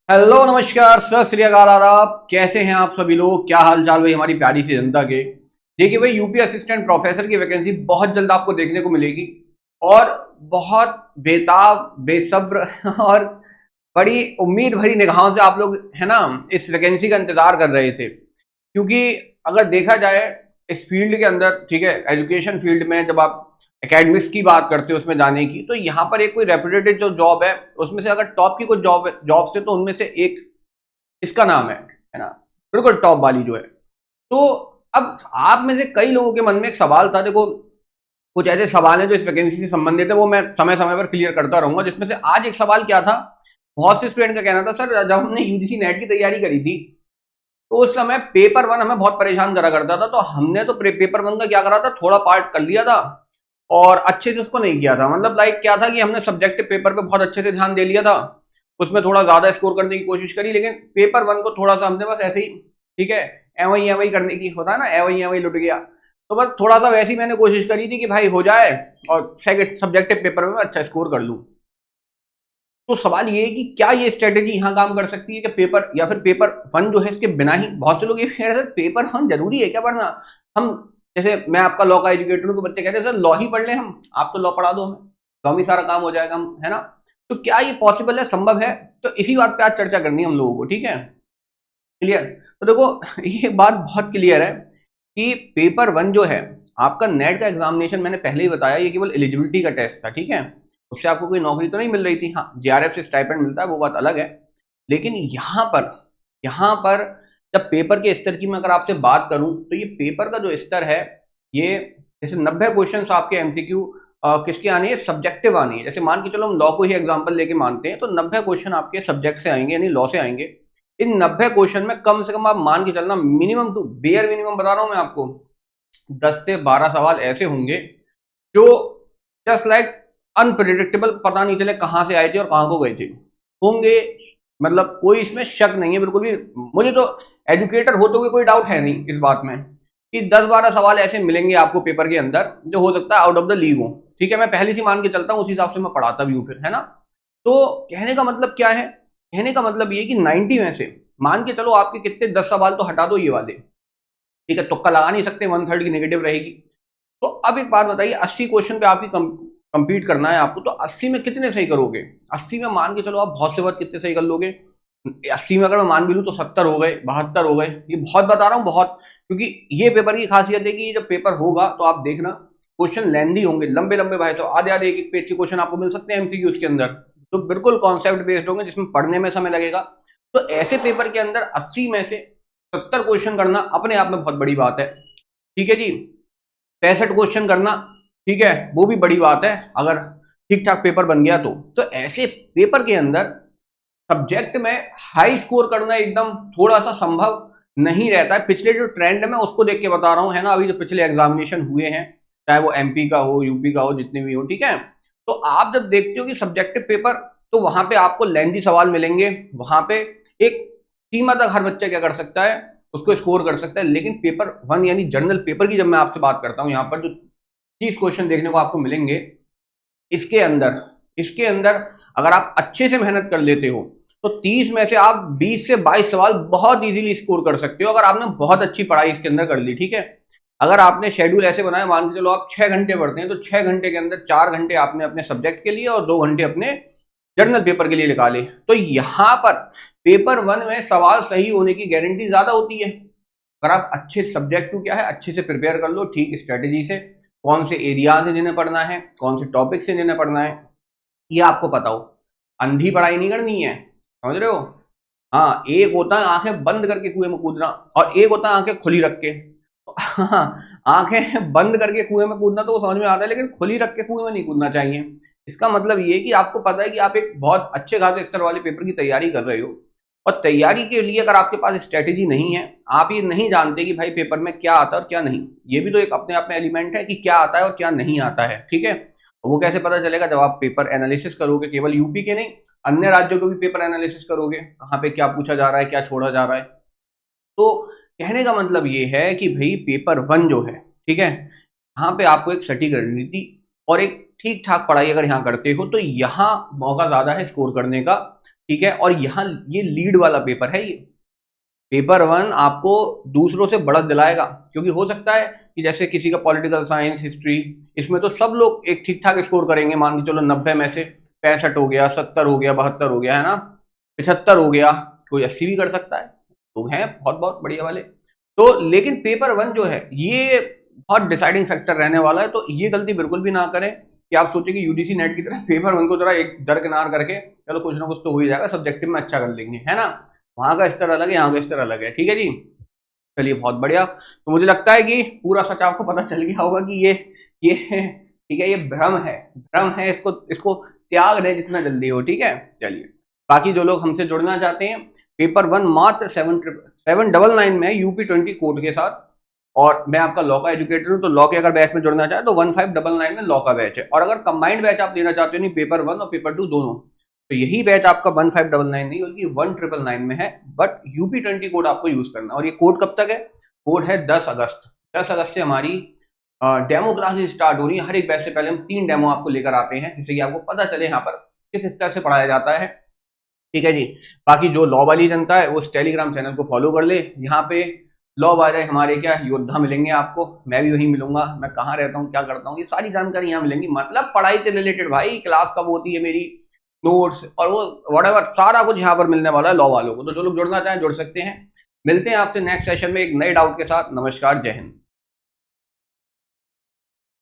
Hello नमस्कार सत श्री अकाल आदाब। कैसे हैं आप सभी लोग? क्या हाल चाल भाई हमारी प्यारी सी जनता के? देखिए भाई, यूपी असिस्टेंट प्रोफेसर की वैकेंसी बहुत जल्द आपको देखने को मिलेगी और बहुत बेताब बेसब्र और बड़ी उम्मीद भरी निगाहों से आप लोग है ना इस वैकेंसी का इंतजार कर रहे थे। क्योंकि अगर देखा जाए इस फील्ड के अंदर, ठीक है, एजुकेशन फील्ड में जब आप एकेडमिक्स की बात करते हो उसमें जाने की, तो यहाँ पर एक कोई रेपुटेटेड जो जॉब है उसमें से अगर टॉप की कोई जॉब से, तो उनमें से एक इसका नाम है ना, बिल्कुल टॉप वाली जो है। तो अब आप में से कई लोगों के मन में एक सवाल था। देखो, कुछ ऐसे सवाल हैं जो इस वैकेंसी से संबंधित है, वो मैं समय समय पर क्लियर करता रहूंगा। जिसमें से आज एक सवाल क्या था, बहुत से स्टूडेंट का कहना था, सर जब हमने यूजीसी नेट की तैयारी करी थी तो उस समय पेपर वन हमें बहुत परेशान करा करता था, तो हमने तो पेपर वन का क्या करा था, थोड़ा पार्ट कर लिया था और अच्छे से उसको नहीं किया था। मतलब लाइक क्या था कि हमने सब्जेक्टिव पेपर पे बहुत अच्छे से ध्यान दे लिया था, उसमें थोड़ा ज्यादा स्कोर करने की कोशिश करी, लेकिन पेपर वन को थोड़ा सा हमने बस ऐसे ही, ठीक है, एवं करने की, होता है ना, एवं लुट गया। तो बस थोड़ा सा वैसी मैंने कोशिश करी थी कि भाई हो जाए और सेकंड सब्जेक्टिव पेपर में अच्छा स्कोर कर लूं। तो सवाल ये है कि क्या ये स्ट्रेटेजी यहाँ काम कर सकती है कि पेपर या फिर पेपर वन जो है इसके बिना ही, बहुत से लोग ये कह रहे हैं पेपर वन जरूरी है क्या पढ़ना? हम, जैसे मैं आपका लॉ का एजुकेटर हूँ, तो बच्चे कहते हैं सर लॉ ही पढ़ लें हम, आप तो लॉ पढ़ा दो हमें, लॉ में सारा काम हो जाएगा, हम है ना। तो क्या ये पॉसिबल है, संभव है? तो इसी बात पे आज चर्चा करनी है हम लोगों को, ठीक है, क्लियर। तो देखो ये बात बहुत क्लियर है कि पेपर वन जो है आपका नेट का एग्जामिनेशन, मैंने पहले ही बताया, ये केवल एलिजिबिलिटी का टेस्ट था, ठीक है। उससे आपको कोई नौकरी तो नहीं मिल रही थी। हाँ, जीआरएफ से स्टाइपेंड मिलता है, वो बात अलग है। लेकिन यहाँ पर जब पेपर के स्तर की मैं अगर आपसे बात करूं, तो ये पेपर का जो स्तर है, ये जैसे 90 क्वेश्चन आपके एमसीक्यू किसके आने हैं, सब्जेक्टिव आने हैं। जैसे मान के चलो हम लॉ को ही एग्जाम्पल लेके मानते हैं, तो 90 क्वेश्चन आपके सब्जेक्ट से आएंगे, यानी लॉ से आएंगे। इन 90 क्वेश्चन में कम से कम आप मान के चलना, मिनिमम टू बेयर मिनिमम बता रहा हूं मैं आपको, 10 से 12 सवाल ऐसे होंगे जो जस्ट लाइक अनप्रिडिक्टेबल, पता नहीं चले कहां से आए थे और कहां को गए थे, होंगे। मतलब कोई इसमें शक नहीं है बिल्कुल भी। मुझे तो एजुकेटर होते हुए कोई डाउट है नहीं इस बात में कि 10-12 सवाल ऐसे मिलेंगे आपको पेपर के अंदर जो हो सकता है आउट ऑफ द लीग हो, ठीक है। मैं पहले से मान के चलता हूं, उस हिसाब से मैं पढ़ाता भी हूं फिर, है ना। तो कहने का मतलब क्या है, कहने का मतलब ये कि 90 में से मान के चलो आपके कितने, 10 सवाल तो हटा दो ये वाले, ठीक है, तुक्का लगा नहीं सकते, 1/3 की नेगेटिव रहेगी। तो अब एक बात बताइए, 80 क्वेश्चन पे आपकी कंपीट करना है आपको, तो 80 में कितने सही करोगे? 80 में मान के चलो आप बहुत से बात कितने सही कर लोगे? 80 में अगर मैं मान भी लूँ तो 70 हो गए, 72 हो गए। ये बहुत बता रहा हूँ, बहुत, क्योंकि ये पेपर की खासियत है कि जब पेपर होगा तो आप देखना क्वेश्चन लेंदी होंगे, लंबे लंबे भाई साहब, आधे आधे एक एक पेज के क्वेश्चन आपको मिल सकते हैं एमसीक्यू के अंदर। तो बिल्कुल कॉन्सेप्ट बेस्ड होंगे जिसमें पढ़ने में समय लगेगा। तो ऐसे पेपर के अंदर 80 में से 70 क्वेश्चन करना अपने आप में बहुत बड़ी बात है, ठीक है जी। 65 क्वेश्चन करना, ठीक है, वो भी बड़ी बात है अगर ठीक ठाक पेपर बन गया तो ऐसे पेपर के अंदर सब्जेक्ट में हाई स्कोर करना एकदम थोड़ा सा संभव नहीं रहता है। पिछले जो ट्रेंड है मैं उसको देख के बता रहा हूँ, है ना, अभी जो पिछले एग्जामिनेशन हुए हैं, चाहे वो एमपी का हो, यूपी का हो, जितने भी हो, ठीक है। तो आप जब देखते हो कि सब्जेक्टिव पेपर, तो वहां पे आपको लेंथी सवाल मिलेंगे, वहां पे एक सीमा तक हर बच्चा क्या कर सकता है, उसको स्कोर कर सकता है। लेकिन पेपर वन यानी जनरल पेपर की जब मैं आपसे बात करता हूँ, यहाँ पर जो 30 क्वेश्चन देखने को आपको मिलेंगे, इसके अंदर अगर आप अच्छे से मेहनत कर लेते हो तो 30 में से आप 20 से 22 सवाल बहुत इजीली स्कोर कर सकते हो, अगर आपने बहुत अच्छी पढ़ाई इसके अंदर कर ली, ठीक है। अगर आपने शेड्यूल ऐसे बनाया, मान के चलो आप 6 घंटे पढ़ते हैं, तो 6 घंटे के अंदर 4 घंटे आपने अपने सब्जेक्ट के लिए और 2 घंटे अपने जर्नल पेपर के लिए निकाले, तो यहां पर पेपर वन में सवाल सही होने की गारंटी ज्यादा होती है। अगर आप अच्छे सब्जेक्ट को क्या है अच्छे से प्रिपेयर कर लो, ठीक स्ट्रेटेजी से, कौन से एरिया से जिन्हें पढ़ना है, कौन से टॉपिक से जिन्हें पढ़ना है, ये आपको पता हो, अंधी पढ़ाई नहीं करनी है, समझ रहे हो। हाँ, एक होता है आंखें बंद करके कुएं में कूदना, और एक होता है आंखें खुली रख के। हाँ, आंखें बंद करके कुएं में कूदना तो वो समझ में आता है, लेकिन खुली रख के कुएं में नहीं कूदना चाहिए। इसका मतलब ये कि आपको पता है कि आप एक बहुत अच्छे खासे स्तर वाले पेपर की तैयारी कर रहे हो, और तैयारी के लिए अगर आपके पास स्ट्रेटेजी नहीं है, आप ये नहीं जानते कि भाई पेपर में क्या आता है और क्या नहीं, ये भी तो एक अपने आप में एलिमेंट है कि क्या आता है और क्या नहीं आता है, ठीक है। वो कैसे पता चलेगा? जब आप पेपर एनालिसिस करोगे, केवल यूपी के नहीं, अन्य राज्यों के भी पेपर एनालिसिस करोगे, कहाँ पे क्या पूछा जा रहा है, क्या छोड़ा जा रहा है। तो कहने का मतलब ये है कि भाई पेपर वन जो है, ठीक है, यहाँ पे आपको एक सटीक रणनीति और एक ठीक ठाक पढ़ाई अगर यहाँ करते हो, तो यहाँ मौका ज्यादा है स्कोर करने का। ठीक है। और यहाँ ये लीड वाला पेपर है, ये पेपर 1 आपको दूसरों से बढ़त दिलाएगा, क्योंकि हो सकता है कि जैसे किसी का पॉलिटिकल साइंस, हिस्ट्री, इसमें तो सब लोग एक ठीक ठाक स्कोर करेंगे, मान के चलो 90 में से 65 हो गया, 70 हो गया, 72 हो गया, है ना, 75 हो गया, कोई 80 भी कर सकता है, लोग हैं बहुत बहुत बढ़िया वाले। तो लेकिन पेपर 1 जो है ये बहुत डिसाइडिंग फैक्टर रहने वाला है, तो ये गलती बिल्कुल भी ना करें कि आप सोचें कि यूजीसी नेट की तरह पेपर 1 को जरा एक दरकिनार करके चलो कुछ ना कुछ तो हो ही जाएगा, सब्जेक्टिव में अच्छा कर लेंगे, है ना। वहां का स्तर अलग है, यहाँ का स्तर अलग है, ठीक है जी। चलिए बहुत बढ़िया। तो मुझे लगता है कि पूरा सच आपको पता चल गया होगा कि ये ठीक है, ये भ्रम है, भ्रम है, इसको इसको त्याग दें जितना जल्दी हो, ठीक है। चलिए बाकी जो लोग हमसे जुड़ना चाहते हैं, पेपर 1 मात्र 799 में है UP20 कोड के साथ, और मैं आपका लॉ का एजुकेटर हूं, तो लॉ के अगर बैच में जुड़ना चाहे तो 1599 में लॉ का बैच है। और अगर कंबाइंड बैच आप लेना चाहते हो, नहीं पेपर 1 और पेपर 2 दोनों, तो यही बैच आपका 1599 नहीं बल्कि 1999 में है, बट UP20 कोड आपको यूज करना। और ये कोड कब तक है? कोड है 10 अगस्त। 10 अगस्त से हमारी डेमो क्लासेस स्टार्ट हो रही है। हर एक बैच से पहले हम 3 डेमो आपको लेकर आते हैं, जिससे कि आपको पता चले यहाँ पर किस स्तर से पढ़ाया जाता है, ठीक है जी। बाकी जो लॉ वाली जनता है वो उस टेलीग्राम चैनल को फॉलो कर ले, यहाँ पे लॉ वाले हमारे क्या योद्धा मिलेंगे आपको, मैं भी वहीं मिलूंगा, मैं कहाँ रहता हूँ, क्या करता हूँ, ये सारी जानकारी यहाँ मिलेंगी, मतलब पढ़ाई से रिलेटेड भाई, क्लास कब होती है मेरी, नोट्स और वो व्हाटएवर सारा कुछ यहाँ पर मिलने वाला है लॉ वालों को। तो जो लोग जुड़ना चाहें जुड़ सकते हैं। मिलते हैं आपसे नेक्स्ट सेशन में एक नए डाउट के साथ। नमस्कार, जय हिंद।